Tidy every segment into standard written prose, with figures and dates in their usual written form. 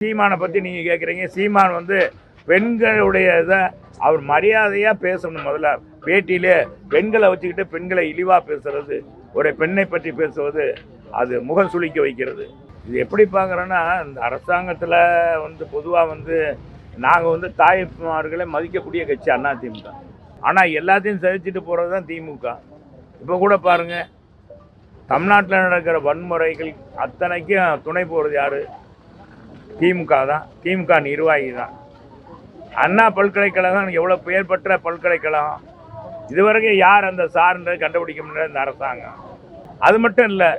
சீமானை பற்றி நீங்கள் கேட்குறீங்க. சீமான் வந்து பெண்களுடைய இதை அவர் மரியாதையாக பேசணும். முதல்ல பேட்டியிலே பெண்களை வச்சுக்கிட்டு பெண்களை இழிவாக பேசுறது, ஒரு பெண்ணை பற்றி பேசுவது, அது முகம் சுளிக்க வைக்கிறது. இது எப்படி பார்க்குறோன்னா, இந்த அரசாங்கத்தில் வந்து பொதுவாக வந்து நாங்கள் வந்து தாய்மார்களை மதிக்கக்கூடிய கட்சி அதிமுக. ஆனால் எல்லாத்தையும் சகிச்சுட்டு போகிறது தான் திமுக. இப்போ கூட பாருங்கள், தமிழ்நாட்டில் நடக்கிற வன்முறைகள் அத்தனைக்கும் துணை போகிறது யார்? திமுக தான். திமுக நிர்வாகி தான். அண்ணா பல்கலைக்கழகம் எவ்வளோ பெயர் பெற்ற பல்கலைக்கழகம், இதுவரைக்கும் யார் அந்த சார்ன்றது கண்டுபிடிக்க முடியாது இந்த அரசாங்கம். அது மட்டும் இல்லை,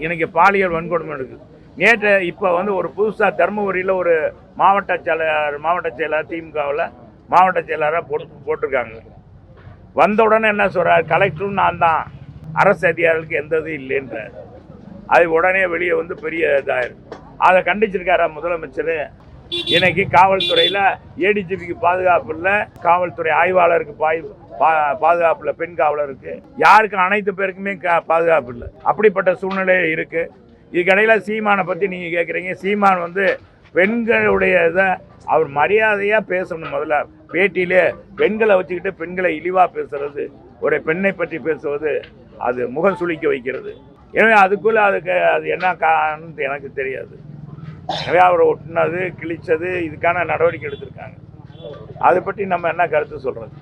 இன்னைக்கு பாலியல் வன்கொடுமை இருக்குது. நேற்று இப்போ வந்து ஒரு புதுசாக தருமபுரியில் ஒரு மாவட்ட செயலாளர் திமுகவில் மாவட்ட செயலாளராக போட்டிருக்காங்க. வந்த உடனே என்ன சொல்கிறார்? கலெக்டரும் நான் தான், அரசு அதிகாரிகளுக்கு எந்த இதுவும் இல்லைன்ற. அது உடனே வெளியே வந்து பெரிய இதாயிருக்கு. அதை கண்டிச்சிருக்காரா முதலமைச்சர்? இன்னைக்கு காவல்துறையில் ஏடிஜிபிக்கு பாதுகாப்பு இல்லை, காவல்துறை ஆய்வாளருக்கு பாதுகாப்பு இல்லை, பெண் காவலருக்கு, யாருக்கும் அனைத்து பேருக்குமே பாதுகாப்பு இல்லை. அப்படிப்பட்ட சூழ்நிலை இருக்குது. இதுக்கடையில் சீமானை பற்றி நீங்கள் கேட்குறீங்க. சீமான் வந்து பெண்களுடைய இதை அவர் மரியாதையாக பேசணும். முதல்ல பேட்டியிலே பெண்களை வச்சுக்கிட்டு பெண்களை இழிவாக பேசுறது, ஒரு பெண்ணை பற்றி பேசுவது, அது முகம் சுளிக்க வைக்கிறது. எனவே அதுக்குள்ளே அது என்ன காரணம்னு எனக்கு தெரியாது. எனவே அவரை ஒட்டினது கிழிச்சது இதுக்கான நடவடிக்கை எடுத்திருக்காங்க. அதை பற்றி நம்ம என்ன கருத்து சொல்கிறது?